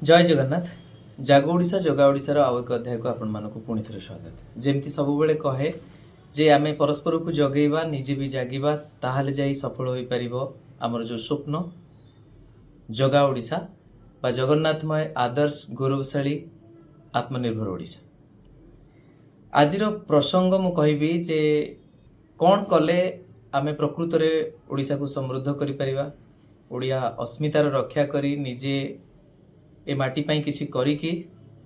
जय जगन्नाथ। जागो ओडिशा जगा ओडिशार आउ एक अध्याय को आपण मानक पुणी थे स्वागत। जेमती सबुबले कहे जे आमे परस्पर को जगेबा निजे भी जागिबा ताहाले जाई सफल होई परिबो हमर जो स्वप्न जगा ओडिशा बा जगन्नाथमय आदर्श गौरवशाली आत्मनिर्भर ओडिशा। आजिर प्रसंग मु कहबी जे कौन कले आमे प्रकृत रे ओडिशा को समृद्ध करि परिबा, ओडिया अस्मितार रक्षा करी निजे ए माटी पाई किछि करिकी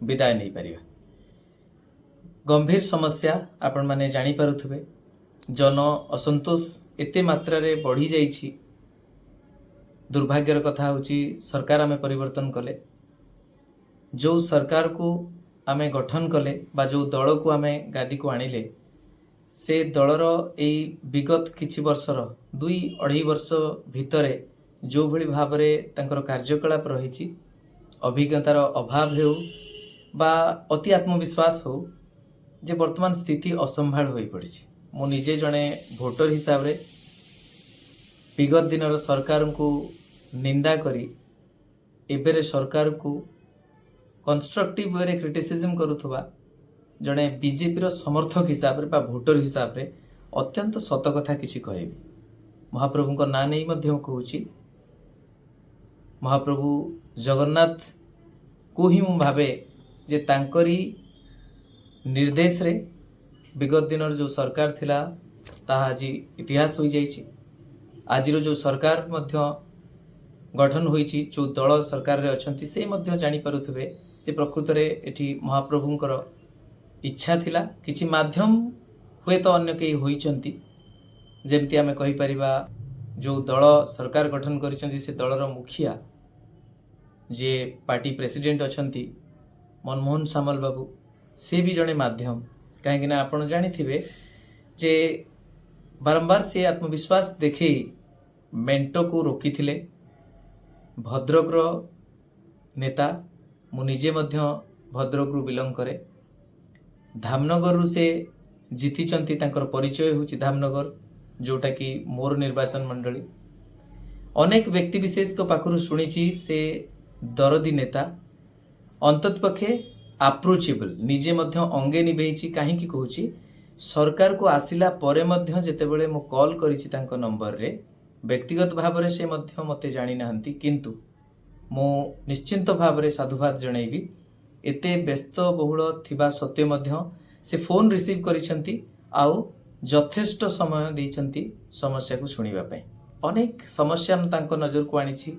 विदाय नहीं पारिबा। गंभीर समस्या आपण माने जानी पारुथबे। जन असंतोष एते मात्रा रे बढ़ी जाइछि। दुर्भाग्यर कथा होची सरकार आमे परिवर्तन कले, जो सरकार को आमे गठन कले बा जो दल को आमे गादी को आनिले से दलर एई विगत किछि वर्षर 2-2.5 वर्ष भितरे जो भली भाबरे तांकर कार्यकलाप रहिछि, अभिज्ञतार अभाव हो बा अति आत्मविश्वास हो जे वर्तमान स्थिति असंभाल हो पड़ी। मु निजे जड़े भोटर हिसाब रे विगत दिन सरकार को निंदा करी एबेरे सरकार को कंस्ट्रक्टिव वे क्रिटिसिज्म करुथबा जड़े बीजेपी समर्थक हिसाब रे बा भोटर हिसाब रे अत्यंत सत कथा किछि कहबी। महाप्रभु को ना नहीं मध्य कहूची, महाप्रभु जगन्नाथ को ही मु भावे जे तांकरी निर्देश रे विगत दिन जो सरकार थिला ताहा आज इतिहास हो जाइछि। आजिर जो सरकार मध्य गठन होइछि, जो दल सरकार रे अछंती से मध्य जानी पारुथबे जे प्रकृत रे एठी महाप्रभुंकर इच्छा थिला किछि माध्यम हुए तो अन्य केही होइचंती। जेमती आमे कहि परिबा जो दल सरकार गठन करिसंती से दलर मुखिया जे पार्टी प्रेसिडेंट अछंती मनमोहन सामल बाबू से भी जड़े माध्यम। कहीं आपण जानी जे बारंबार से आत्मविश्वास देखे मेंटो को रोकी थिले। भद्रक नेता मु निजे मध्य भद्रक रु बिलोंग करे। धामनगर रु से जीतिचंती, तांकर परिचय होची धामनगर जोटा कि मोर निर्वाचन मंडली। अनेक व्यक्ति विशेष को पाखरु सुनिची से दरदी नेता, अंततपक्षे अप्रोचेबल, निजे मध्य अंगे निभेची। कहीं कहूची सरकार को आसिला परे मध्य जेतेबेले मो कॉल करिछि तांको नंबर रे व्यक्तिगत भाव रे से मध्य मते जानी नाहंती, किंतु मो निश्चिंत भाव रे साधुवाद जणैबी। एते व्यस्त बहुल थिबा सत्य मध्य से फोन रिसीव करिसंती आउ यथेष्ट समय देइचंती समस्या को सुनिबा पई। अनेक समस्या न तांको नजर को आनिछि।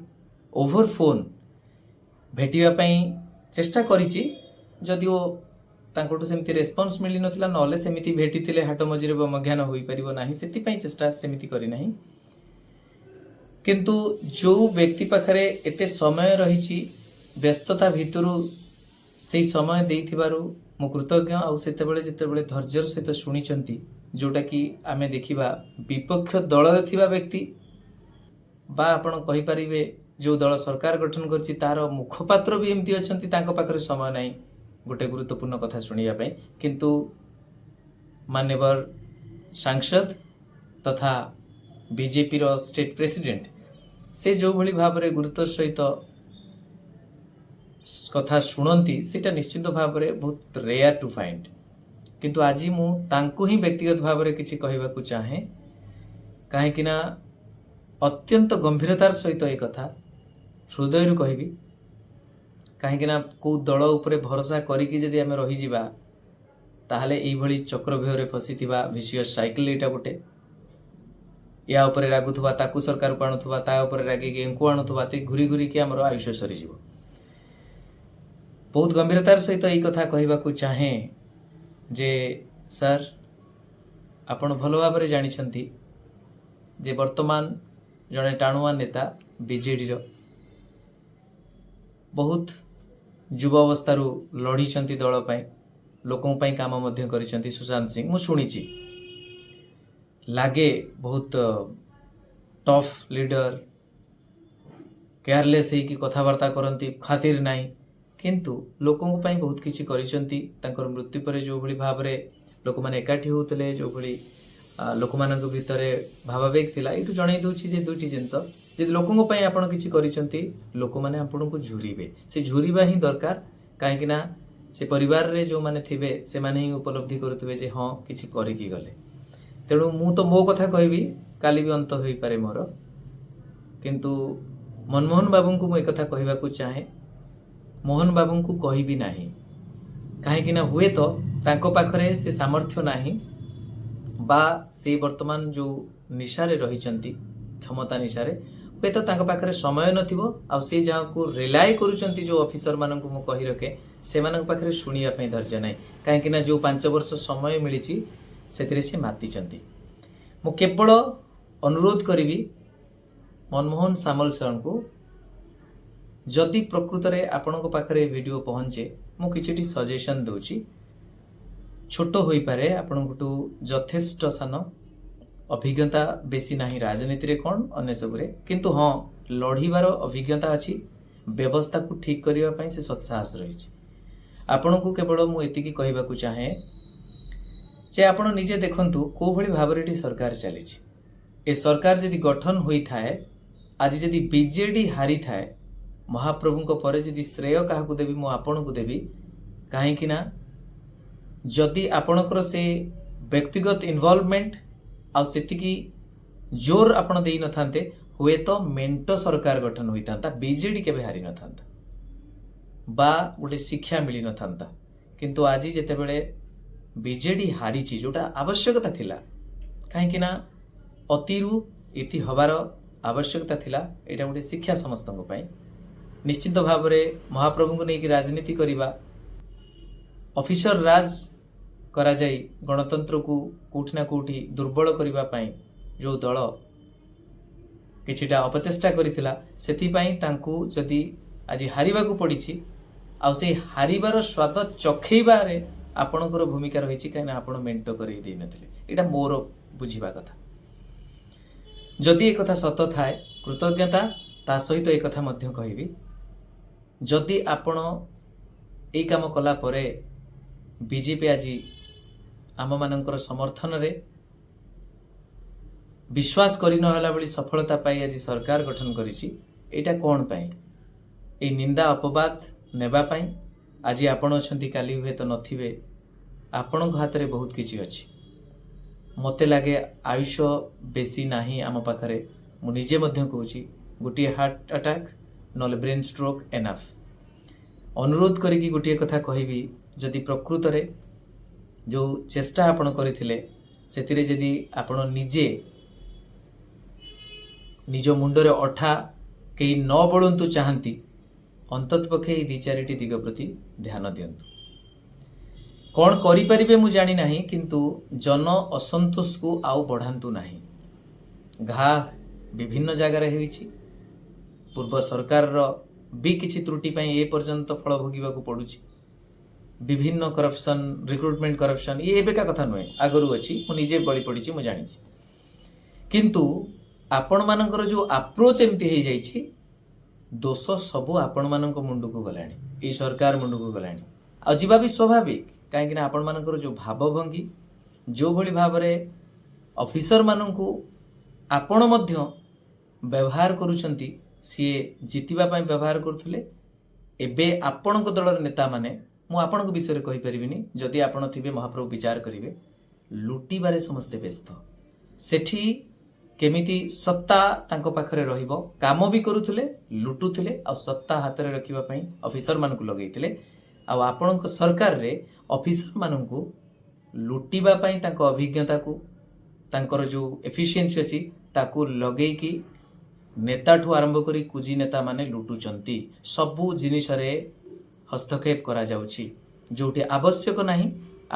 ओवर फोन भेटिबा पई चेष्टा करिछि, जदिओ तांकोटु सेमिति रेस्पॉन्स मिली नथिला, नले सेमिति भेटिथिले हाट मझिरे बमज्ञान होई परिबो नाही, सेति पई चेष्टा सेमिति करि नाही। किंतु जो व्यक्ति पाखरे एते समय रहिछि व्यस्तता भितरु सेई समय देइथिबारु मो कृतज्ञ। आउ सेतेबेले जेतेबेले धैर्यर सहित शुनिचंती, जोटा कि आमे देखिबा विपक्ष दल रे थिबा व्यक्ति बा आपण कहि परिबे जो दल सरकार गठन करछि तार मुखपात्र भी एमती अछंती, तांको पाखरे समय नाही गोटे गुरुत्वपूर्ण कथा सुनिया पई। किंतु मान्यवर सांसद तथा बीजेपी रो स्टेट प्रेसिडेंट से जो भली भाव रे गुरुत्व सहित कथा शुणती सेटा निश्चित भाव रे बहुत रेयर टू फाइंड। किंतु आज मु तांको ही व्यक्तिगत भाव रे किछि कहिबा को चाहे, काहे कि ना अत्यंत गंभीरतार सहित ए कथा हृदय रु कहबी। कहीं को दल उपरे भरोसा करिकी जदि आमे रही जिबा ताहले एई भली चक्रव्यूह रे फसिथिबा विशियस साइकिल एटा गोटे। या उपरे रागुथबा ताकू सरकार को आणुथबा, ता उपरे रागिकी एंकु आणुथबा, ते घुरी घुरी के हमर आयुष्य सरी जिवो। बहुत गंभीरतार सहित एई कथा कहिबा को चाहे जे सर आपण भलो भाबरे जानिछंती जे वर्तमान जने टाणुआ नेता बीजेडी रो बहुत युवा अवस्थारू लढ़ी दल पाई, लोकों पाई काम मध्य करिसंती। सुशांत सिंह मु शुणिछि, लागे बहुत टफ लीडर, केयरलेस ही कथबार्ता करती, खातिर नाही, किंतु लोकों पाई बहुत किछि करिसंती। तांकर मृत्यु पर जो भली भाव रे लोक माने एकाठी होतले, जो भली लोक मानक भितरे भावावेग थिला। एठु जणै दउछि जे दुइटी जिंस ଯଦି ଲୋକଙ୍କ ପାଇଁ ଆପଣ କିଛି କରିଛନ୍ତି ଲୋକମାନେ ଆପଣଙ୍କୁ ଝୁରିବେ। ସେ ଝୁରିବା ହିଁ ଦରକାର, କାହିଁକି ନା ସେ ପରିବାରରେ ଯେଉଁମାନେ ଥିବେ ସେମାନେ ହିଁ ଉପଲବ୍ଧି କରୁଥିବେ ଯେ ହଁ କିଛି କରିକି ଗଲେ। ତେଣୁ ମୁଁ ତ ମୋ କଥା କହିବି, କାଲି ବି ଅନ୍ତ ହୋଇପାରେ ମୋର, କିନ୍ତୁ ମନମୋହନ ବାବୁଙ୍କୁ ମୁଁ ଏକଥା କହିବାକୁ ଚାହେଁ, ମୋହନ ବାବୁଙ୍କୁ କହିବି ନାହିଁ। କାହିଁକି ନା ହୁଏତ ତାଙ୍କ ପାଖରେ ସେ ସାମର୍ଥ୍ୟ ନାହିଁ ବା ସେ ବର୍ତ୍ତମାନ ଯେଉଁ ନିଶାରେ ରହିଛନ୍ତି, କ୍ଷମତା ନିଶାରେ, ହୁଏତ ତାଙ୍କ ପାଖରେ ସମୟ ନଥିବ। ଆଉ ସେ ଯାହାକୁ ରିଲାଏ କରୁଛନ୍ତି ଯେଉଁ ଅଫିସର ମାନଙ୍କୁ ମୁଁ କହି ରଖେ, ସେମାନଙ୍କ ପାଖରେ ଶୁଣିବା ପାଇଁ ଧୈର୍ଯ୍ୟ ନାହିଁ। କାହିଁକି ନା ଯେଉଁ 5 ବର୍ଷ ସମୟ ମିଳିଛି ସେଥିରେ ସେ ମାତିଛନ୍ତି। ମୁଁ କେବଳ ଅନୁରୋଧ କରିବି ମନମୋହନ ସାମଲ ସାର୍ଙ୍କୁ, ଯଦି ପ୍ରକୃତରେ ଆପଣଙ୍କ ପାଖରେ ଭିଡ଼ିଓ ପହଞ୍ଚେ, ମୁଁ କିଛିଟି ସଜେସନ୍ ଦେଉଛି। ଛୋଟ ହୋଇପାରେ, ଆପଣଙ୍କଠୁ ଯଥେଷ୍ଟ ସାନ, ଅଭିଜ୍ଞତା ବେଶୀ ନାହିଁ ରାଜନୀତିରେ କ'ଣ ଅନ୍ୟ ସବୁରେ, କିନ୍ତୁ ହଁ ଲଢ଼ିବାର ଅଭିଜ୍ଞତା ଅଛି, ବ୍ୟବସ୍ଥାକୁ ଠିକ୍ କରିବା ପାଇଁ ସେ ସତ୍ସାହସ ରହିଛି। ଆପଣଙ୍କୁ କେବଳ ମୁଁ ଏତିକି କହିବାକୁ ଚାହେଁ ଯେ ଆପଣ ନିଜେ ଦେଖନ୍ତୁ କେଉଁଭଳି ଭାବରେ ଏଠି ସରକାର ଚାଲିଛି। ଏ ସରକାର ଯଦି ଗଠନ ହୋଇଥାଏ, ଆଜି ଯଦି ବିଜେଡି ହାରିଥାଏ, ମହାପ୍ରଭୁଙ୍କ ପରେ ଯଦି ଶ୍ରେୟ କାହାକୁ ଦେବି, ମୁଁ ଆପଣଙ୍କୁ ଦେବି। କାହିଁକି ନା ଯଦି ଆପଣଙ୍କର ସେ ବ୍ୟକ୍ତିଗତ ଇନଭଲ୍ଭମେଣ୍ଟ ଆଉ ସେତିକି ଜୋର ଆପଣ ଦେଇନଥାନ୍ତେ, ହୁଏତ ମେଣ୍ଟ ସରକାର ଗଠନ ହୋଇଥାନ୍ତା, ବିଜେଡି କେବେ ହାରିନଥାନ୍ତା ବା ଗୋଟେ ଶିକ୍ଷା ମିଳିନଥାନ୍ତା। କିନ୍ତୁ ଆଜି ଯେତେବେଳେ ବିଜେଡି ହାରିଛି, ଯେଉଁଟା ଆବଶ୍ୟକତା ଥିଲା, କାହିଁକି ନା ଅତିରୁ ଇତି ହେବାର ଆବଶ୍ୟକତା ଥିଲା, ଏଇଟା ଗୋଟେ ଶିକ୍ଷା ସମସ୍ତଙ୍କ ପାଇଁ। ନିଶ୍ଚିତ ଭାବରେ ମହାପ୍ରଭୁଙ୍କୁ ନେଇକି ରାଜନୀତି କରିବା, ଅଫିସର ରାଜ କରାଯାଇ ଗଣତନ୍ତ୍ରକୁ କେଉଁଠି ନା କେଉଁଠି ଦୁର୍ବଳ କରିବା ପାଇଁ ଯେଉଁ ଦଳ କିଛିଟା ଅପଚେଷ୍ଟା କରିଥିଲା, ସେଥିପାଇଁ ତାଙ୍କୁ ଯଦି ଆଜି ହାରିବାକୁ ପଡ଼ିଛି, ଆଉ ସେଇ ହାରିବାର ସ୍ୱାଦ ଚଖେଇବାରେ ଆପଣଙ୍କର ଭୂମିକା ରହିଛି, କାହିଁକିନା ଆପଣ ମେଣ୍ଟ କରେଇ ଦେଇନଥିଲେ। ଏଇଟା ମୋର ବୁଝିବା କଥା। ଯଦି ଏ କଥା ସତ ଥାଏ, କୃତଜ୍ଞତା, ତା ସହିତ ଏ କଥା ମଧ୍ୟ କହିବି, ଯଦି ଆପଣ ଏଇ କାମ କଲା ପରେ ବିଜେପି ଆଜି ଆମମାନଙ୍କର ସମର୍ଥନରେ ବିଶ୍ୱାସ କରି ନହେଲା ଭଳି ସଫଳତା ପାଇ ଆଜି ସରକାର ଗଠନ କରିଛି, ଏଇଟା କ'ଣ ପାଇଁ? ଏଇ ନିନ୍ଦା ଅପବାଦ ନେବା ପାଇଁ? ଆଜି ଆପଣ ଅଛନ୍ତି, କାଲି ହୁଏତ ନଥିବେ। ଆପଣଙ୍କ ହାତରେ ବହୁତ କିଛି ଅଛି। ମୋତେ ଲାଗେ ଆୟୁଷ ବେଶୀ ନାହିଁ ଆମ ପାଖରେ। ମୁଁ ନିଜେ ମଧ୍ୟ କହୁଛି, ଗୋଟିଏ ହାର୍ଟ ଆଟାକ୍ ନହେଲେ ବ୍ରେନ୍ ଷ୍ଟ୍ରୋକ୍ ଏନାଫ୍। ଅନୁରୋଧ କରିକି ଗୋଟିଏ କଥା କହିବି, ଯଦି ପ୍ରକୃତରେ ଯେଉଁ ଚେଷ୍ଟା ଆପଣ କରିଥିଲେ ସେଥିରେ ଯଦି ଆପଣ ନିଜେ ନିଜ ମୁଣ୍ଡରେ ଅଠା କେହି ନ ବୋଳନ୍ତୁ ଚାହାନ୍ତି, ଅନ୍ତତଃ ପକ୍ଷେ ଏଇ 2-4ଟି ଦିଗ ପ୍ରତି ଧ୍ୟାନ ଦିଅନ୍ତୁ। କ'ଣ କରିପାରିବେ ମୁଁ ଜାଣି ନାହିଁ, କିନ୍ତୁ ଜନ ଅସନ୍ତୋଷକୁ ଆଉ ବଢ଼ାନ୍ତୁ ନାହିଁ। ଘା ବିଭିନ୍ନ ଜାଗାରେ ହୋଇଛି, ପୂର୍ବ ସରକାରର ବି କିଛି ତ୍ରୁଟି ପାଇଁ ଏ ପର୍ଯ୍ୟନ୍ତ ଫଳ ଭୋଗିବାକୁ ପଡ଼ୁଛି। ବିଭିନ୍ନ କରପ୍ସନ୍, ରିକ୍ରୁଟମେଣ୍ଟ କରପ୍ସନ୍, ଇଏ ଏବେକା କଥା ନୁହେଁ, ଆଗରୁ ଅଛି, ମୁଁ ନିଜେ ବଳି ପଡ଼ିଛି, ମୁଁ ଜାଣିଛି। କିନ୍ତୁ ଆପଣମାନଙ୍କର ଯେଉଁ ଆପ୍ରୋଚ୍ ଏମିତି ହେଇଯାଇଛି, ଦୋଷ ସବୁ ଆପଣମାନଙ୍କ ମୁଣ୍ଡକୁ ଗଲାଣି, ଏଇ ସରକାର ମୁଣ୍ଡକୁ ଗଲାଣି, ଆଉ ଯିବା ବି ସ୍ୱାଭାବିକ। କାହିଁକିନା ଆପଣମାନଙ୍କର ଯେଉଁ ଭାବଭଙ୍ଗୀ, ଯେଉଁଭଳି ଭାବରେ ଅଫିସରମାନଙ୍କୁ ଆପଣ ମଧ୍ୟ ବ୍ୟବହାର କରୁଛନ୍ତି, ସିଏ ଜିତିବା ପାଇଁ ବ୍ୟବହାର କରୁଥିଲେ। ଏବେ ଆପଣଙ୍କ ଦଳର ନେତାମାନେ, ମୁଁ ଆପଣଙ୍କ ବିଷୟରେ କହିପାରିବିନି, ଯଦି ଆପଣ ଥିବେ ମହାପ୍ରଭୁ ବିଚାର କରିବେ, ଲୁଟିବାରେ ସମସ୍ତେ ବ୍ୟସ୍ତ। ସେଠି କେମିତି ସତ୍ତା ତାଙ୍କ ପାଖରେ ରହିବ, କାମ ବି କରୁଥିଲେ, ଲୁଟୁଥିଲେ, ଆଉ ସତ୍ତା ହାତରେ ରଖିବା ପାଇଁ ଅଫିସରମାନଙ୍କୁ ଲଗେଇଥିଲେ। ଆଉ ଆପଣଙ୍କ ସରକାରରେ ଅଫିସରମାନଙ୍କୁ ଲୁଟିବା ପାଇଁ ତାଙ୍କ ଅଭିଜ୍ଞତାକୁ, ତାଙ୍କର ଯେଉଁ ଏଫିସିଏନ୍ସି ଅଛି, ତାକୁ ଲଗେଇକି ନେତାଠୁ ଆରମ୍ଭ କରି କୁଜି ନେତାମାନେ ଲୁଟୁଛନ୍ତି। ସବୁ ଜିନିଷରେ ହସ୍ତକ୍ଷେପ କରାଯାଉଛି, ଯେଉଁଠି ଆବଶ୍ୟକ ନାହିଁ।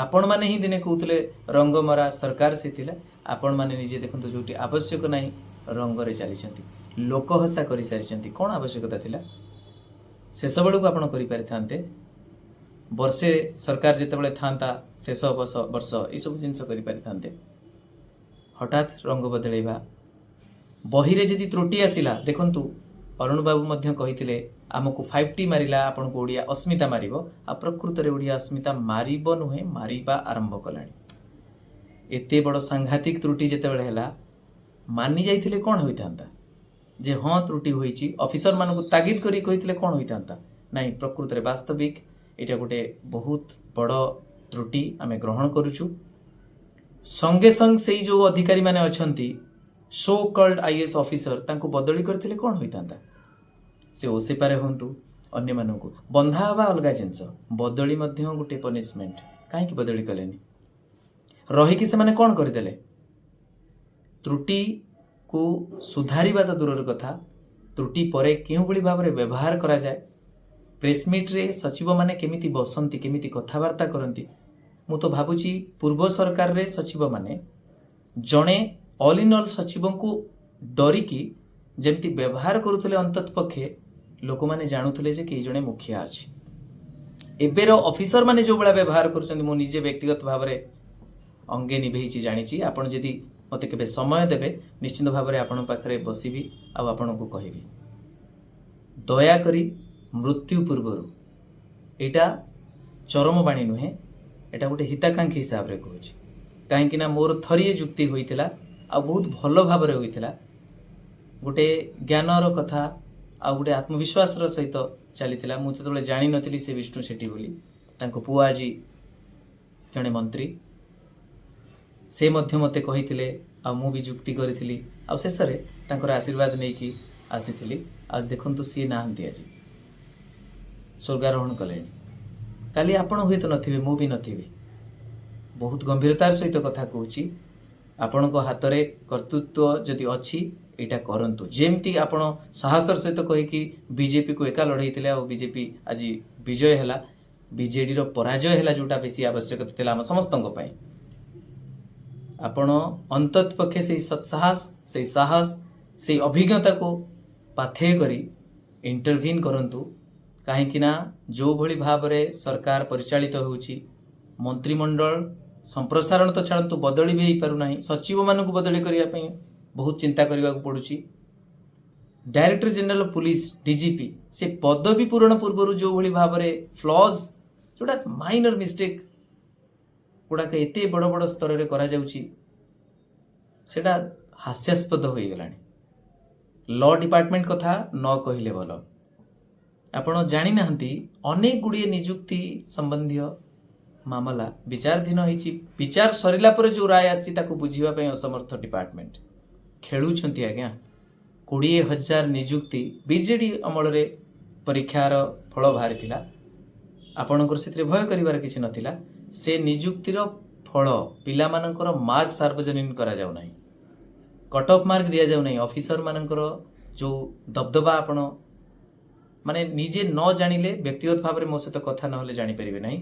ଆପଣମାନେ ହିଁ ଦିନେ କହୁଥିଲେ ରଙ୍ଗମରା ସରକାର ସେ ଥିଲା। ଆପଣମାନେ ନିଜେ ଦେଖନ୍ତୁ, ଯେଉଁଠି ଆବଶ୍ୟକ ନାହିଁ ରଙ୍ଗରେ ଚାଲିଛନ୍ତି, ଲୋକ ହସା କରିସାରିଛନ୍ତି। କ'ଣ ଆବଶ୍ୟକତା ଥିଲା? ଶେଷ ବେଳକୁ ଆପଣ କରିପାରିଥାନ୍ତେ। ବର୍ଷେ ସରକାର ଯେତେବେଳେ ଥାନ୍ତା, ଶେଷ ବର୍ଷ ଏସବୁ ଜିନିଷ କରିପାରିଥାନ୍ତେ। ହଠାତ୍ ରଙ୍ଗ ବଦଳେଇବା, ବହିରେ ଯଦି ତ୍ରୁଟି ଆସିଲା, ଦେଖନ୍ତୁ ଅରୁଣ ବାବୁ ମଧ୍ୟ କହିଥିଲେ ଆମକୁ 5T ମାରିଲା, ଆପଣଙ୍କୁ ଓଡ଼ିଆ ଅସ୍ମିତା ମାରିବ। ଆଉ ପ୍ରକୃତରେ ଓଡ଼ିଆ ଅସ୍ମିତା ମାରିବ ନୁହେଁ, ମାରିବା ଆରମ୍ଭ କଲାଣି। ଏତେ ବଡ଼ ସାଂଘାତିକ ତ୍ରୁଟି ଯେତେବେଳେ ହେଲା, ମାନି ଯାଇଥିଲେ କ'ଣ ହୋଇଥାନ୍ତା? जे हाँ त्रुटि होईची ऑफिसर मानक तागिद करी कहितले कोन होइतांता नाही प्रकृत रे वास्तविक एटा गोटे बहुत बड़ त्रुटि आमे ग्रहण करूछु संगे संग सेई जो अधिकारी माने अछंती सो कॉल्ड आईएएस ऑफिसर तांको बदली करथिले कोन होइतांता से ओसे पारे हंतु अन्य मानकु बंधा हवा अलगा जिंस बदली मध्य गोटे पनिशमेंट काहे की बदली कलेनी रही कि से माने कोन करदेले त्रुटि को सुधारिबा तो दूर कथा त्रुटि परे केउ भली भाव रे व्यवहार करा जाए प्रेस मीट रे सचिव माने केमिति बसंती केमिति कथावार्ता करंती मु तो भाबुची पूर्व सरकार रे सचिव माने जणे ऑल इन ऑल सचिव को डरिकी जेमती व्यवहार करुथले अंतत पक्षे लोक माने जानुथले जे के जणे मुखिया अछि एबेर ऑफिसर माने जो बळा व्यवहार करूछन मु निजे व्यक्तिगत भाव रे अंगे निभेइची जानिची आपण जदी मते केबे समय देबे निश्चित भाव रे आपण पाखरे बसिबी आ आपण को कहिबी दया करी मृत्यु पूर्वरु एटा चरम बाणी नुहे एटा गोटे हिताकांक्षी हिसाब रे कहूची काहे कि ना मोर थरिए जुक्ति होइतिला आ बहुत भलो भाव रे होइतिला गोटे ज्ञानर कथा आ गोटे आत्मविश्वास सहित चलीथिला मु ततबेले जानि नथिली से विष्णु शेट्टी बोली तांको पुआ आजी जणे मंत्री से मध्य मते कहिथिले आ मु भी जुक्ति करिथिली आ शेषरे तांकर आशीर्वाद नेकी आसीथिली आज देखंतु सी नाहंती आजी स्वर्गारोहण कले काली आपण हुए तो नथिबे मु भी नथिबी बहुत गंभीरतार सहित कथा कहूची आपण को हाथ रे कर्तृत्व जदि अछि एटा करंतु जेमती आपण साहसर सहित कहि कि बीजेपी को एका लढैतिले आ बीजेपी आज विजय हैला बीजेडी रो पराजय हैला जोटा बेसी आवश्यक थिला हम समस्तन पई आपण अंतत पक्षे से साहस से अभिज्ञता को पाथेय करी इंटरवीन करंतु काहेकि ना जो भली भाव रे सरकार परिचालित होउची मंत्रिमंडल संप्रसारण तो छाड़ू बदली भी हो पारु नाही सचिव मानक बदली करिया पई बहुत चिंता करने को पड़ुची डायरेक्टर जनरल पुलिस डीजीपी से पदवी पूरण पूर्व जो भली भाव रे फ्लॉज जोटा माइनर मिस्टेक गुड़ाक एते बड़ बड़ स्तर रे करा जाउची सेटा हास्यास्पद हो गलानी लॉ डिपार्टमेंट कथा न कहिले भलो आपण जानि नाहंती अनेक गुड़िए नियुक्ति संबंधी मामला विचाराधीन होईची विचार सरिला पर जो राय आसी ताको बुझिबा पई असमर्थ डिपार्टमेंट खेलुछंती आज्ञा 20,000 नियुक्ति बीजेडी अमल रे परीक्षार फल बाहरी थिला आपणकर से भय करिवार किछि नथिला से नियुक्तिर फल पिला मानकर मार्क सार्वजनीन करा जाउ नाही कट ऑफ मार्क दिया जाउ नाही ऑफिसर मानकर जो दबदबा आपण माने निजे न जानिले व्यक्तिगत भाव रे मो सहित कथा नहले जानि परिबे नाही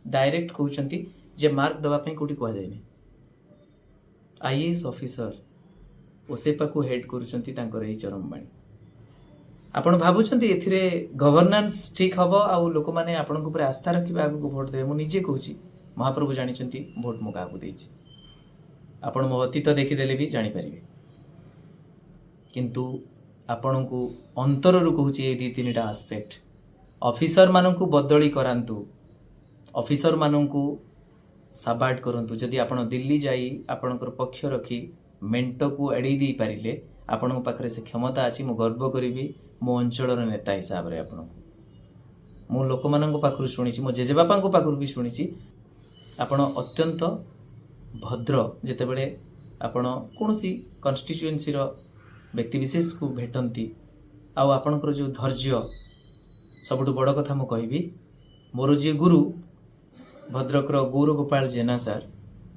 डायरेक्ट कहउचंती जे मार्क दबा पई कोठी कह जायनी आईएएस ऑफिसर ओसे पाकु हेड करूचंती तांकर एही चरम बाणी आपण भाबुचंती एथिरे गवर्नेंस ठीक हबो आ लोक माने आपन ऊपर आस्था रखिबा आगु को वोट देबे मु निजे कहूची महाप्रभु जानिचंती वोट मु कागु देछि आपण मो अतीत देखि देले भी जानि परिबे किंतु आपण को अंतर रु कहूची ए दी तीनटा एस्पेक्ट ऑफिसर माननकु बदली करांतु ऑफिसर माननकु साबार्ड करंतु जदि आपण दिल्ली जाई आपणकर पक्ष रखी मेंटो को एड़ी दी पारिले आपण पाखरे से क्षमता अछि मु गर्व करिवि मो अंचलर नेता हिसाब रे आपण मु लोक माननक पाखरु सुनिछि मो जेजे बापा को पाखरु भी सुनिछि आपण अत्यंत भद्र जेते बेले आपण कोनसी कन्स्टिट्युएंसी रो व्यक्ति विशेष को भेटंती आ आपणकर जो धैर्य सबुठ बड़ कथा मु कहबी मोर जे गुरु भद्रकर गौर गोपाल जेना सार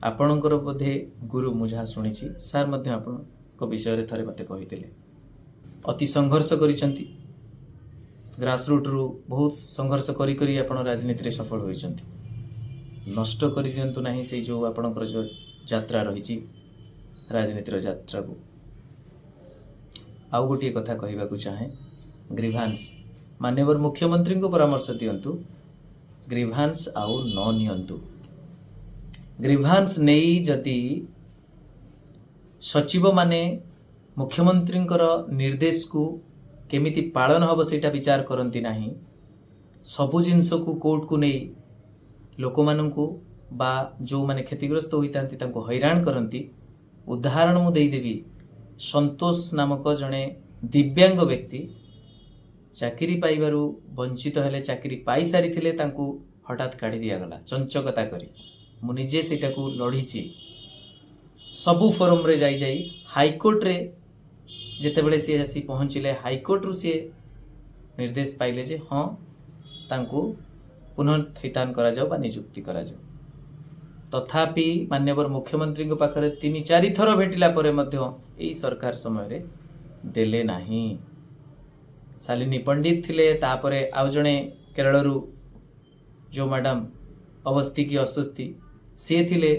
आपणकर बोधे गुरु मु जहाँ शुणी सार मध्य आपण विषय थरे मते कहिथिले अति संघर्ष करिसंती ग्रासरूट रु बहुत संघर्ष करी करी आपण राजनीति रे सफल होइसंती नष्ट करि दियंतु नाही से जो आपणकर जो यात्रा रहिछि राजनीति रो यात्रा को आउ गोटे कथा कहबा को चाहे ग्रीभांस माननीय मुख्यमंत्री को परामर्श दियंतु ग्रीभांस आउ न नियंतु ग्रीभांस नहीं जदि सचिव माने मुख्यमंत्री निर्देश को केमिति पालन हम सेटा विचार करती नाही सबु जिनस को कोर्ट को नहीं लोक मानू बा जो माने क्षतिग्रस्त होता हैरान करती उदाहरण मु देदेवी संतोष नामक जड़े दिव्यांग व्यक्ति चाकरी पाइबारु वंचित हेले चाकरी पाई सारी थिले तांकू हठात काढ़ी दिया गला चंचकता करी मु निजे सेटा को लड़ीची सबु फोरम रे जाई जाई हाईकोर्ट रे जेतेबेले सी आसी पहुंचिले हाईकोर्ट रु सी निर्देश पाइले जे हाँ तांकू पुनः थैतान करा जाओ बा नियुक्ति करा जाओ तथापि माननीय मुख्यमंत्री पाखरे 3-4 थर भेटिला परे मध्य एई सरकार समय रे देले नाही। शालिनी पंडित थिले तापरे आउ जणे केरल रु जो मैडम अवस्थी की अस्वस्थी सी थिले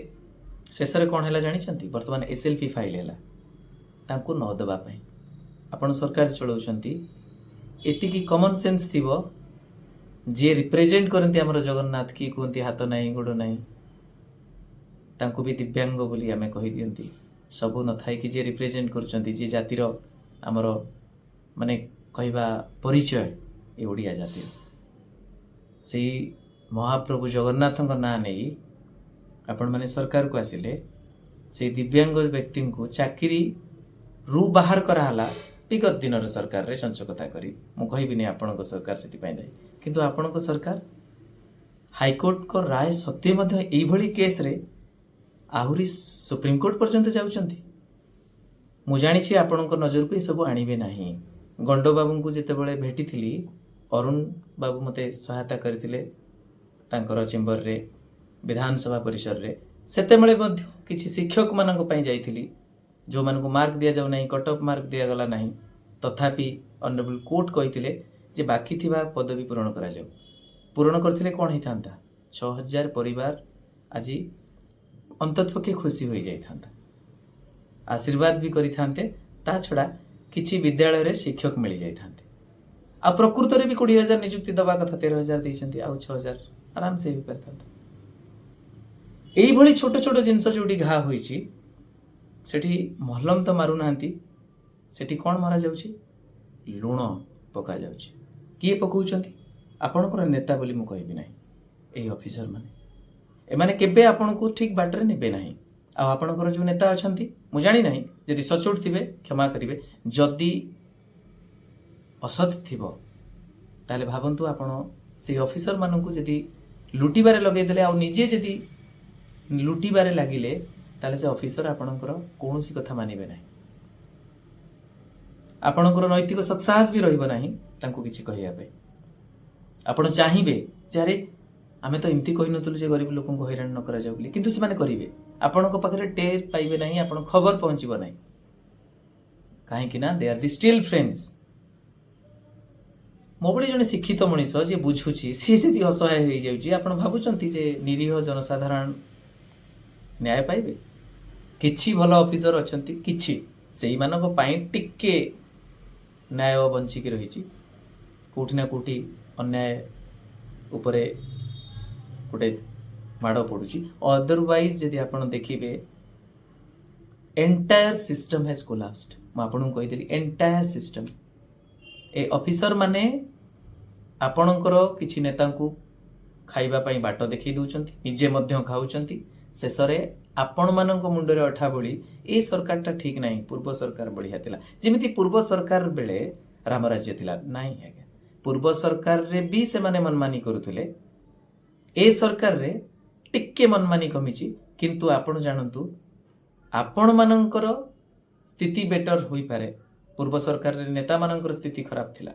शेषरे कौन है जानी बर्तमान एसएलपी फाइल है तांकू न देवाई आपण सरकार चलाउछंती एतिकी कॉमन सेंस थिबो जे रिप्रेजेंट करती आमर जगन्नाथ की कहती हाथ नहीं गोड़ नहीं तांकू भी दिव्यांग बोली आमे कहि दियंती सबु न थाई कि जे रिप्रेजेंट करछंती जे जातिर आमर माने कहबा परिचय ए ओडिया जातिर से महाप्रभु जगन्नाथ ना नहीं आपण माने सरकार को आसिले से दिव्यांग व्यक्ति को चाकरी रु बाहर कराला विगत दिन सरकार रे संचकता करी मु कहबिनी आपण सरकार से दायी किंतु आपण सरकार हाईकोर्ट को राय सत्य मध्य एई भली केस रे आहुरी सुप्रीम कोर्ट पर्यंत जाउछंती मु जानी छी आपण नजर को ये सब आनिबे नाही। गंडो बाबू को जेते बळे भेटिथिली अरुण बाबू मते सहायता करथिले तांकर चेम्बर रे विधानसभा परिसर रे सेते मळे मध्य किछि शिक्षक मानक पई जाइथिली जो मान को मार्क दिया जाउ नाही कट ऑफ मार्क दिया गला नाही तथापि ऑनरेबल कोर्ट कहिथिले जे बाकी थिबा पदवी पूरण करा जाउ पूरण करथिले कोन हितांता 6000 परिवार आज अंततपक्षे खुशी हो जाइथांता आशीर्वाद भी करिथांते ता छडा किछि विद्यालय रे शिक्षक मिल जाइथांते आ प्रकृत रे भी 20000 नियुक्ति दबा कथा 13000 दैछंती आ 6000 आराम से भी करथांता एई भली छोट छोट जिंस जोडी घा होईची सेठी महलम तो मारू नांती सेठी कोन मारा जाउची लुण पका जाउची किए पकाउछंती आपणकर नेता बोली मु कहबी नाही एई ऑफिसर माने एमाने केबे आपण को ठीक बाटरे नेबे नाही आ आपणकर जो नेता अछंती मु जानी नाही जदि सचोट थिबे क्षमा करिवे जदि असत थिबो ताले भाबंतु आपण से ऑफिसर मानकु जदि लुटिबारे लगै देले आ निजे जदि लुटिबारे लागिले ताले से ऑफिसर आपणकर कोनोसी कथा मानिबे नाही आपणकर नैतिक सत्साहस भी रहिबो नाही तांको किछि कहिया पे आपण चाहिबे जारे आमे तो एमती कहि नतलु जे गरीब लोकन को हैरान न करा जाउ बोली किंतु से माने करिवे आपण को पाखरे टेर पाइबे नाही आपण खबर पहुंचीबो नाही काहे कि ना they are the still friends मोबली जने शिक्षित मनीष जे बुझुची सी जदि असहाय हो जाउची आपण भाबुचंती जे निरीह जनसाधारण न्याय पाइबे किछि भल ऑफिसर अछंती किछि सेही मानको पाई टिके न्याय वंचिक रहिची कोठी ना कोठी अन्याय उपरे गोटे माड़ पड़ुची अदरवाइज जदि आपण देखिबे एंटायर सिस्टम हैज कोलैप्स्ड म आपन कहि एंटायर सिस्टम ए ऑफिसर माने आपणकर किछि नेता को खाइबा पई बाट देखि दउचंती निजे मध्य खाउचंती शेषरे आपण मानक मुंडरे अठा बोली ए सरकारटा ठीक नाही पूर्व सरकार बढ़िया थिला जेमिति पूर्व सरकार बेले राम राज्य थिला नाही आज्ञा पूर्व सरकार रे भी से माने मनमानी करुथिले ए सरकार रे टिके मनमानी कमिची किंतु आपण जानंतु आपण मानकर स्थिति बेटर होई पारे पूर्व सरकार रे नेता मानकर स्थिति खराब थिला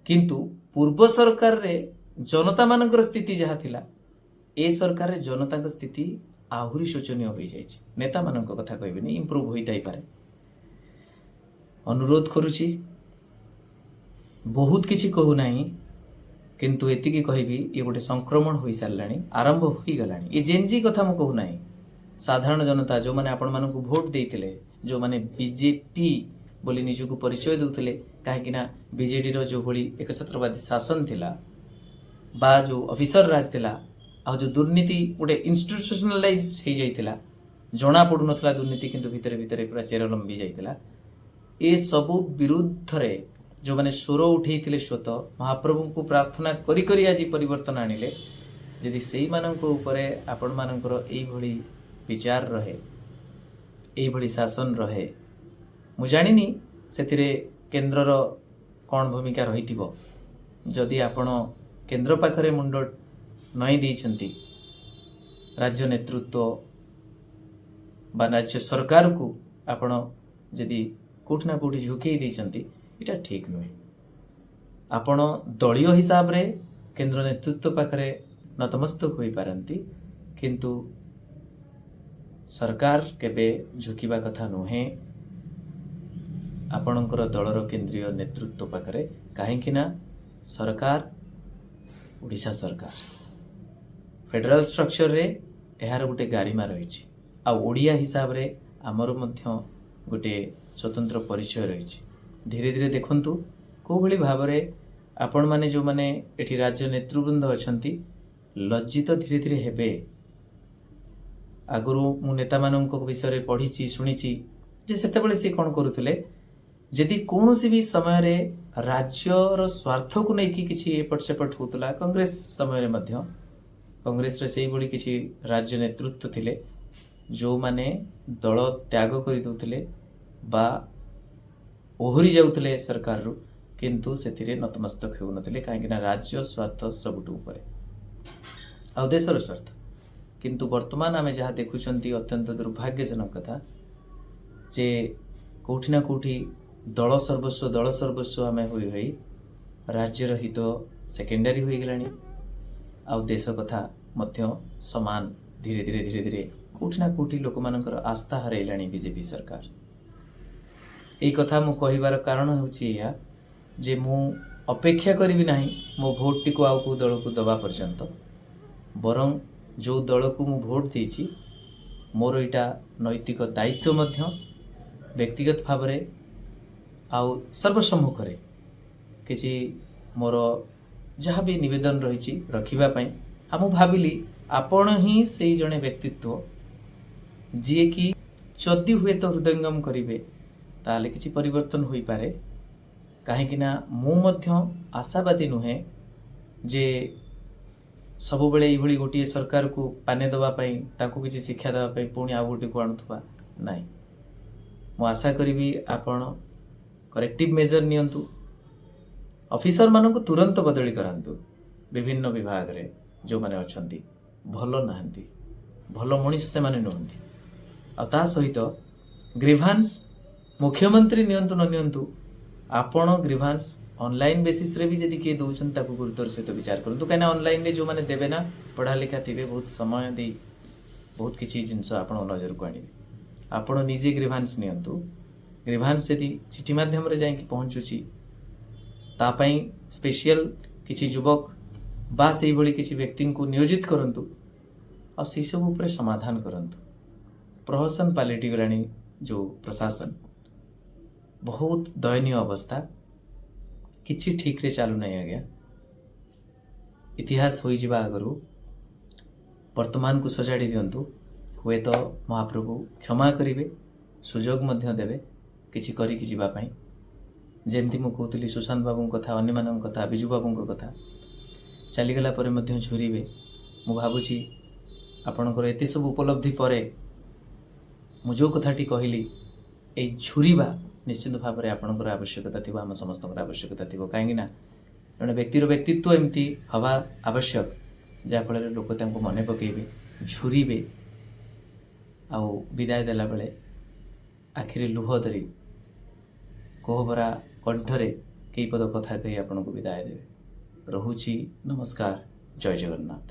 किंतु पूर्व सरकार रे जनता मानकर स्थिति जहा थिला ए सरकार रे जनता का स्थिति आहुरी शोचनीय हो जाइछि नेता मानक कथा कहबिनी इंप्रूव होई ताई पारे अनुरोध करूची बहुत किछि कहू नाही किंतु एतिकी कहबी ये गोटे संक्रमण होई सारलानी आरंभ होई गलानी ये जेनजी कथा मु कहू नाही साधारण जनता जो माने आपण मानकु वोट देइथिले जो माने बीजेपी बोली निजको परिचय दउथिले काहे कि ना बीजेडी रो जो भली एकछत्रवादी शासन थिला बा जो ऑफिसर राज थिला आ जो दुर्नीति गोटे इंस्टीट्यूशनलाइज हो जाइतिला जना पड़ू नथला दुर्नीति किंतु भितरे भितरे पूरा चेर लंबी जाइतिला ए सबु विरुद्ध रे जो माने स्वर उठेइथिले स्वत महाप्रभु को प्रार्थना करी करी आज परिवर्तन आनिले यदि सेही मानक उपरे आपण मानकर एई भली विचार रहे एई भली शासन रहे मु जानिनी सेतिरे କେନ୍ଦ୍ରର କ'ଣ ଭୂମିକା ରହିଥିବ ଯଦି ଆପଣ କେନ୍ଦ୍ର ପାଖରେ ମୁଣ୍ଡ ନଇଁ ଦେଇଛନ୍ତି ରାଜ୍ୟ ନେତୃତ୍ୱ ବା ରାଜ୍ୟ ସରକାରକୁ ଆପଣ ଯଦି କେଉଁଠି ନା କେଉଁଠି ଝୁକେଇ ଦେଇଛନ୍ତି ଏଇଟା ଠିକ୍ ନୁହେଁ। ଆପଣ ଦଳୀୟ ହିସାବରେ କେନ୍ଦ୍ର ନେତୃତ୍ୱ ପାଖରେ ନତମସ୍ତକ ହୋଇପାରନ୍ତି କିନ୍ତୁ ସରକାର କେବେ ଝୁକିବା କଥା ନୁହେଁ ଆପଣଙ୍କର ଦଳର କେନ୍ଦ୍ରୀୟ ନେତୃତ୍ୱ ପାଖରେ। କାହିଁକି ନା ସରକାର ଓଡ଼ିଶା ସରକାର ଫେଡେରାଲ ଷ୍ଟ୍ରକ୍ଚରରେ ଏହାର ଗୋଟେ ଗାରିମା ରହିଛି ଆଉ ଓଡ଼ିଆ ହିସାବରେ ଆମର ମଧ୍ୟ ଗୋଟେ ସ୍ୱତନ୍ତ୍ର ପରିଚୟ ରହିଛି। ଧୀରେ ଧୀରେ ଦେଖନ୍ତୁ କେଉଁଭଳି ଭାବରେ ଆପଣମାନେ ଯେଉଁମାନେ ଏଠି ରାଜ୍ୟ ନେତୃବୃନ୍ଦ ଅଛନ୍ତି ଲଜ୍ଜିତ ଧୀରେ ଧୀରେ ହେବେ। ଆଗରୁ ମୁଁ ନେତାମାନଙ୍କ ବିଷୟରେ ପଢ଼ିଛି ଶୁଣିଛି ଯେ ସେତେବେଳେ ସେ କ'ଣ କରୁଥିଲେ ଯଦି କୌଣସି ବି ସମୟରେ ରାଜ୍ୟର ସ୍ୱାର୍ଥକୁ ନେଇକି କିଛି ଏପଟ ସେପଟ ହେଉଥିଲା କଂଗ୍ରେସ ସମୟରେ ମଧ୍ୟ କଂଗ୍ରେସରେ ସେଇଭଳି କିଛି ରାଜ୍ୟ ନେତୃତ୍ୱ ଥିଲେ ଯେଉଁମାନେ ଦଳ ତ୍ୟାଗ କରିଦେଉଥିଲେ ବା ଓହରି ଯାଉଥିଲେ ସରକାରରୁ କିନ୍ତୁ ସେଥିରେ ନତମସ୍ତକ ହେଉନଥିଲେ କାହିଁକିନା ରାଜ୍ୟ ସ୍ୱାର୍ଥ ସବୁଠୁ ଉପରେ ଆଉ ଦେଶର ସ୍ୱାର୍ଥ। କିନ୍ତୁ ବର୍ତ୍ତମାନ ଆମେ ଯାହା ଦେଖୁଛନ୍ତି ଅତ୍ୟନ୍ତ ଦୁର୍ଭାଗ୍ୟଜନକ କଥା ଯେ କେଉଁଠି ନା କେଉଁଠି ଦଳ ସର୍ବସ୍ୱ ଆମେ ହୋଇ ହୋଇ ରାଜ୍ୟର ହିତ ସେକେଣ୍ଡାରୀ ହୋଇଗଲାଣି ଆଉ ଦେଶ କଥା ମଧ୍ୟ ସମାନ ଧୀରେ ଧୀରେ ଧୀରେ ଧୀରେ କେଉଁଠି ନା କେଉଁଠି ଲୋକମାନଙ୍କର ଆସ୍ଥା ହରାଇଲାଣି ବିଜେପି ସରକାର। ଏଇ କଥା ମୁଁ କହିବାର କାରଣ ହେଉଛି ଏହା ଯେ ମୁଁ ଅପେକ୍ଷା କରିବି ନାହିଁ ମୋ ଭୋଟଟିକୁ ଆଉ କେଉଁ ଦଳକୁ ଦେବା ପର୍ଯ୍ୟନ୍ତ ବରଂ ଯେଉଁ ଦଳକୁ ମୁଁ ଭୋଟ ଦେଇଛି ମୋର ଏଇଟା ନୈତିକ ଦାୟିତ୍ୱ ମଧ୍ୟ ବ୍ୟକ୍ତିଗତ ଭାବରେ ଆଉ ସର୍ବସମ୍ମୁଖରେ କିଛି ମୋର ଯାହା ବି ନିବେଦନ ରହିଛି ରଖିବା ପାଇଁ। ଆଉ ମୁଁ ଭାବିଲି ଆପଣ ହିଁ ସେଇ ଜଣେ ବ୍ୟକ୍ତିତ୍ୱ ଯିଏକି ଯଦି ହୁଏତ ହୃଦୟଙ୍ଗମ କରିବେ ତାହେଲେ କିଛି ପରିବର୍ତ୍ତନ ହୋଇପାରେ। କାହିଁକି ନା ମୁଁ ମଧ୍ୟ ଆଶାବାଦୀ ନୁହେଁ ଯେ ସବୁବେଳେ ଏଇଭଳି ଗୋଟିଏ ସରକାରକୁ ପାନେ ଦେବା ପାଇଁ ତାଙ୍କୁ କିଛି ଶିକ୍ଷା ଦେବା ପାଇଁ ପୁଣି ଆଉ ଗୋଟିକୁ ଆଣୁଥିବା ନାହିଁ। ମୁଁ ଆଶା କରିବି ଆପଣ କରେକ୍ଟିଭ ମେଜର ନିଅନ୍ତୁ ଅଫିସରମାନଙ୍କୁ ତୁରନ୍ତ ବଦଳି କରାନ୍ତୁ। ବିଭିନ୍ନ ବିଭାଗରେ ଯେଉଁମାନେ ଅଛନ୍ତି ଭଲ ନାହାନ୍ତି ଭଲ ମଣିଷ ସେମାନେ ନୁହନ୍ତି। ଆଉ ତା ସହିତ ଗ୍ରିଭାନ୍ସ ମୁଖ୍ୟମନ୍ତ୍ରୀ ନିଅନ୍ତୁ ନ ନିଅନ୍ତୁ ଆପଣ ଗ୍ରିଭାନ୍ସ ଅନଲାଇନ୍ ବେସିସ୍ରେ ବି ଯଦି କିଏ ଦେଉଛନ୍ତି ତାକୁ ଗୁରୁତ୍ୱର ସହିତ ବିଚାର କରନ୍ତୁ। କାହିଁକିନା ଅନଲାଇନ୍ରେ ଯେଉଁମାନେ ଦେବେ ନା ପଢ଼ା ଲେଖା ଥିବେ ବହୁତ ସମୟ ଦେଇ ବହୁତ କିଛି ଜିନିଷ ଆପଣଙ୍କ ନଜରକୁ ଆଣିବେ। ଆପଣ ନିଜେ ଗ୍ରିଭାନ୍ସ ନିଅନ୍ତୁ। ଗ୍ରିଭାନ୍ସ ଯଦି ଚିଠି ମାଧ୍ୟମରେ ଯାଇକି ପହଞ୍ଚୁଛି ତା ପାଇଁ ସ୍ପେଶିଆଲ କିଛି ଯୁବକ ବା ସେଇଭଳି କିଛି ବ୍ୟକ୍ତିଙ୍କୁ ନିୟୋଜିତ କରନ୍ତୁ ଆଉ ସେସବୁ ଉପରେ ସମାଧାନ କରନ୍ତୁ। ପ୍ରହସନ ପାଲଟିଗଲାଣି ଯେଉଁ ପ୍ରଶାସନ ବହୁତ ଦୟନୀୟ ଅବସ୍ଥା କିଛି ଠିକ୍ରେ ଚାଲୁନାହିଁ ଆଜ୍ଞା। ଇତିହାସ ହୋଇଯିବା ଆଗରୁ ବର୍ତ୍ତମାନକୁ ସଜାଡ଼ି ଦିଅନ୍ତୁ। ହୁଏତ ମହାପ୍ରଭୁ କ୍ଷମା କରିବେ ସୁଯୋଗ ମଧ୍ୟ ଦେବେ କିଛି କରିକି ଯିବା ପାଇଁ। ଯେମିତି ମୁଁ କହୁଥିଲି ସୁଶାନ୍ତ ବାବୁଙ୍କ କଥା ଅନ୍ୟମାନଙ୍କ କଥା ବିଜୁ ବାବୁଙ୍କ କଥା ଚାଲିଗଲା ପରେ ମଧ୍ୟ ଝୁରିବେ। ମୁଁ ଭାବୁଛି ଆପଣଙ୍କର ଏତେ ସବୁ ଉପଲବ୍ଧି ପରେ ମୁଁ ଯେଉଁ କଥାଟି କହିଲି ଏଇ ଝୁରିବା ନିଶ୍ଚିତ ଭାବରେ ଆପଣଙ୍କର ଆବଶ୍ୟକତା ଥିବ ଆମ ସମସ୍ତଙ୍କର ଆବଶ୍ୟକତା ଥିବ। କାହିଁକିନା ଜଣେ ବ୍ୟକ୍ତିର ବ୍ୟକ୍ତିତ୍ୱ ଏମିତି ହେବା ଆବଶ୍ୟକ ଯାହାଫଳରେ ଲୋକ ତାଙ୍କୁ ମନେ ପକାଇବେ ଝୁରିବେ ଆଉ ବିଦାୟ ଦେଲାବେଳେ ଆଖିରେ ଲୁହ ଧରି କୋହଭରା କଣ୍ଠରେ କେଇ ପଦ କଥା କହି ଆପଣଙ୍କୁ ବିଦାୟ ଦେବେ। ରହୁଛି ନମସ୍କାର ଜୟ ଜଗନ୍ନାଥ।